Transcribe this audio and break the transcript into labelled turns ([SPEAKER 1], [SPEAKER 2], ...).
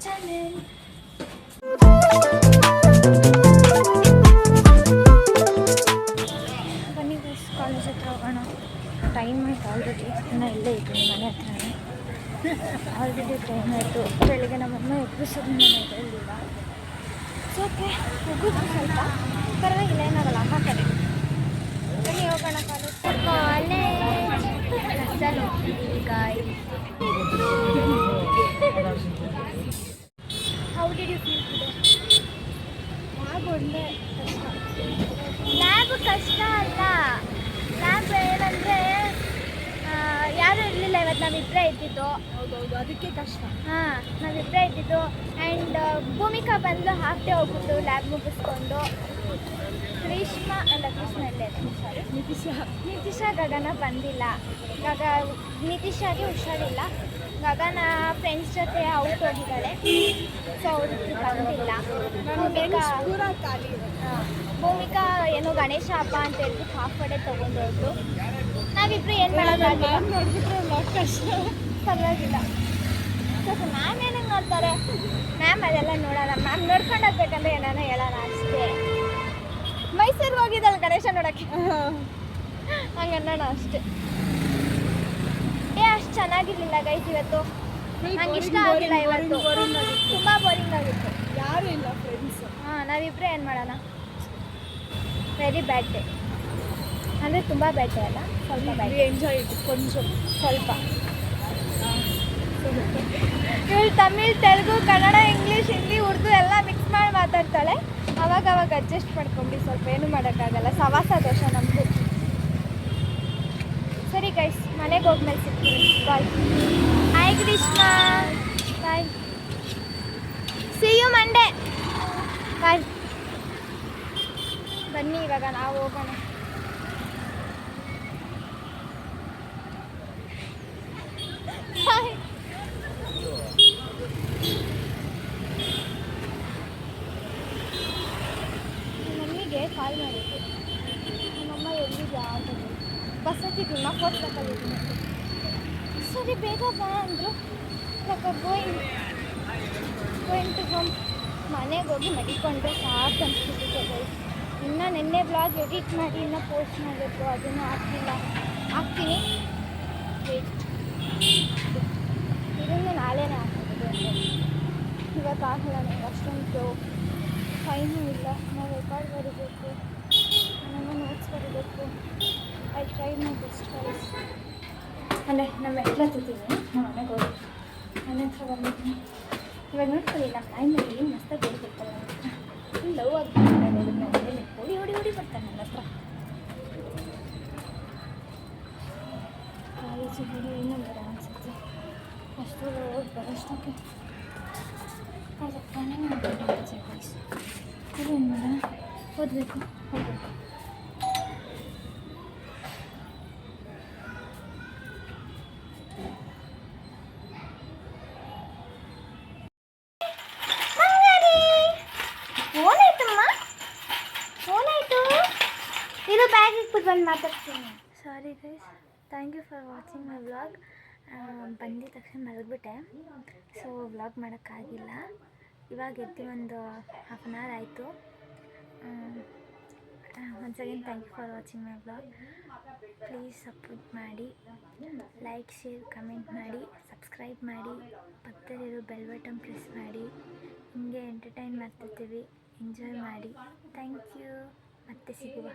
[SPEAKER 1] Channel. ಬನ್ನಿ guys, college ಹತ್ರ ಹೋಗೋಣ. ಟೈಮ್ ಆಯ್ತು ಆಲ್ರೆಡಿ. ಇನ್ನೂ ಇಲ್ಲೇ ಇದ್ದೀನಿ ಮನೆ ಹತ್ರನೇ. ಆಲ್ರೆಡಿ ಟೈಮ್ ಆಯಿತು. ಬೆಳಿಗ್ಗೆ ನಮ್ಮಮ್ಮ ಎಬ್ಬಿಸೋದು ನಾನು ಎದ್ದೇಳಿಲ್ಲ. ಓಕೆ, ಹೋಗೋದು ಸ್ವಲ್ಪ ಪರವಾಗಿಲ್ಲ, ಏನಾಗಲ್ಲ. ಅಮ್ಮ ಕಡೆ ಬನ್ನಿ ಹೋಗೋಣ ಕಾಲೇಜ್. ಕಾಲೇಜ್ ಹೋಗ್ತಿದ್ದೀವಿ guys. How did you feel today? Lab ಒಳ್ಳೆ ಕಷ್ಟ. ಲ್ಯಾಬ್ ಕಷ್ಟ ಅಲ್ಲ, ಲ್ಯಾಬ್ ಏನಂದರೆ ಯಾರೂ ಇರಲಿಲ್ಲ ಇವತ್ತು. ನಾವಿಬ್ಬರೇ ಇದ್ದಿದ್ದು. ಹೌದೌದು, ಅದಕ್ಕೆ ಕಷ್ಟ. ಹಾಂ, ನಾವಿಬ್ಬರೇ ಇದ್ದಿದ್ದು. ಆ್ಯಂಡ್ ಭೂಮಿಕಾ ಬಂದು ಹಾಫ್ ಡೇ ಹೋಗ್ಬಿಟ್ಟು ಲ್ಯಾಬ್ ಮುಗಿಸ್ಕೊಂಡು. ಕೃಷ್ಣ ಇಲ್ಲೇ ಸಾರಿ, ನಿತಿಶಾ ಗಗನ ಬಂದಿಲ್ಲ. ನಿತಿಶಾಗೆ ಹುಷಾರಿಲ್ಲ. ಗಗನ ಫ್ರೆಂಡ್ಸ್ ಜೊತೆ ಔಟ್ ಹೋಗಿದ್ದಾಳೆ, ಸೊ ಅವ್ರಿಗೆ ಬಂದಿಲ್ಲ. ಭೂಮಿಕಾ ಏನೋ ಗಣೇಶ ಹಬ್ಬ ಅಂತ ಹೇಳ್ಬಿಟ್ಟು ಹಾಫ್ ಡೇ ತೊಗೊಂಡೋದ್ರು. ನಾವಿಬ್ರು ಏನು ಮಾಡೋಕ್ಕಾಗಿಲ್ಲ. ಪರವಾಗಿಲ್ಲ. ಸ್ವಲ್ಪ ಮ್ಯಾಮ್ ಏನಂಗೆ ನೋಡ್ತಾರೆ, ಮ್ಯಾಮ್ ಅದೆಲ್ಲ ನೋಡೋಣ. ಮ್ಯಾಮ್ ನೋಡ್ಕೊಂಡು ಹೋಗ್ಬೇಕಂದ್ರೆ ಏನಾನ ಹೇಳೋಣ ಅಷ್ಟೇ. ಮೈಸೂರಿಗೆ ಹೋಗಿದ್ದಲ್ಲ ಗಣೇಶ ನೋಡೋಕ್ಕೆ, ಹಂಗೆ ಅನ್ನೋಣ ಅಷ್ಟೇ. ಅಷ್ಟು ಚೆನ್ನಾಗಿರ್ಲಿಲ್ಲ ಗೈಸ್ ಇವತ್ತು. ನಂಗೆ ಇಷ್ಟ ಆಗಿಲ್ಲ ಇವತ್ತು. ತುಂಬ ಬೋರಿಂಗ್ ಆಗಿತ್ತು. ಯಾರೂ ಇಲ್ಲ ಫ್ರೆಂಡ್ಸ್. ಹಾಂ, ನಾವಿಬ್ಬರೇ ಏನು ಮಾಡೋಣ. Very bad day. ಅಂದರೆ ತುಂಬ ಬ್ಯಾಡ್ ಡೇ ಅಲ್ಲ, ಸ್ವಲ್ಪ ಬ್ಯಾಡ್. ಎಂಜಾಯ್ ಇತ್ತು ಕೊಂಚ ಸ್ವಲ್ಪ. ಇವಳು ತಮಿಳ್, ತೆಲುಗು, ಕನ್ನಡ, ಇಂಗ್ಲೀಷ್, ಹಿಂದಿ, ಉರ್ದು ಎಲ್ಲ ಮಿಕ್ಸ್ ಮಾಡಿ ಮಾತಾಡ್ತಾಳೆ. ಅವಾಗ ಅಡ್ಜಸ್ಟ್ ಮಾಡ್ಕೊಂಡು ಸ್ವಲ್ಪ ಏನೂ ಮಾಡೋಕ್ಕಾಗಲ್ಲ. ಸವಾಸ ದೋಷ ನಮ್ಮದು. ಸರಿ ಗೈಸ್, ಮನೆಗೆ ಹೋದ್ಮೇಲೆ ಸಿಗ್ತೀನಿ. Bye. Hi Krishna, bye. See you Monday. Bye. ಬನ್ನಿ ಇವಾಗ ನಾವು ಹೋಗೋಣ. ಬಾಯ್. ಮಮ್ಮಿಗೆ ಕಾಲ್ ಮಾಡಿದ್ದೆ. ನಮ್ಮಮ್ಮ ಎಲ್ಲಿದ್ಯಾ ಅಂತ. ಬಸ್ ಹತ್ತಿದ್ದೀನಿ, ಫೋಟೋ ತಗೊಂಡಿದ್ದೀನಿ. ಸರಿ ಬೇಗ ಬಾ ಅಂದರು. Going to home. ಮನೆಗೆ ಹೋಗಿ ಮಡಿಕೊಂಡ್ರೆ ಸಾಕು ಅನಿಸ್ಬಿಟ್ಟಿದೆ ಗೈಸ್. ಇನ್ನು ನಿನ್ನೆ ಬ್ಲಾಗ್ ಎಡಿಟ್ ಮಾಡಿ ಇನ್ನೂ ಪೋಸ್ಟ್ ಮಾಡಬೇಕು, ಅದನ್ನು ಹಾಕ್ತೀನಿ. ವೇಟ್, ಇದನ್ನು ನಾಳೆನೇ ಹಾಕ್ತಿದ್ದೆ. ಇವತ್ತು ಆಗಲ್ಲ, ನನಗೆ ಅಷ್ಟೊಂದು ಟೈಮೂ ಇಲ್ಲ. ನಾವು ರೆಕಾರ್ಡ್ ಬರೀಬೇಕು, ನಮ್ಮ ನೋಟ್ಸ್ ಬರೀಬೇಕು. I try my best guys. ಅಂದರೆ ನಮ್ಮ ಮೆಟ್ಲು ಹತ್ತಿದ್ದೀನಿ. ನಮ್ಮ ಮನೆಗೆ ಹೋಗಿ ಮನೆ ಹತ್ರ ಬಂದಿದ್ದೀನಿ. ಇವಾಗ ನೋಡ್ಕೊಳ್ಳಿ, ನಮ್ಮ ನಾಯಿ ಮೇಲೆ ಏನು ಮಸ್ತಾಗಿ ಬೆಳಿತಿರ್ತಾರೆ. ನನ್ನ ಹತ್ರ ಲವ್ ಆಗಿಬಿಡ್ತಾರೆ. ಓಡಿ ಬರ್ತಾರೆ ನನ್ನ ಹತ್ರ. ಕಾಲೇಜಿಗೆ ಇನ್ನೂ ಬೇಡ ಅನಿಸುತ್ತೆ. ಅಷ್ಟು ಹೋಗಿ ಬರೋಷ್ಟಕ್ಕೆ ಅದಕ್ಕೆ ಗೈಸ್. ಇದು ಏನು ಬೇಡ, ಹೋಗಬೇಕು. ಇದು ಬ್ಯಾಗ್ ಇಟ್ಬಿಟ್ಟು ಬಂದು ಮಾತಾಡ್ತೀನಿ. Sorry guys, thank you for watching my vlog. ಬಂದಿದ ತಕ್ಷಣ ಮಲಗಿಬಿಟ್ಟೆ, ಸೊ ವ್ಲಾಗ್ ಮಾಡೋಕ್ಕಾಗಿಲ್ಲ. ಇವಾಗ ಎದ್ದು ಒಂದು ಹಾಫ್ ಆನ್ ಅವರ್ ಆಯಿತು. Once again thank you for watching my vlog. Please support ಮಾಡಿ, ಲೈಕ್, ಶೇರ್, ಕಮೆಂಟ್ ಮಾಡಿ, ಸಬ್ಸ್ಕ್ರೈಬ್ ಮಾಡಿ, ಪಕ್ಕದಲ್ಲಿರೋ ಬೆಲ್ ಬಟನ್ ಪ್ರೆಸ್ ಮಾಡಿ. ಹಿಂಗೆ ಎಂಟರ್ಟೈನ್ ಮಾಡ್ತಿರ್ತೀವಿ, ಎಂಜಾಯ್ ಮಾಡಿ. Thank you. ಮತ್ತೆ ಸಿಗುವ.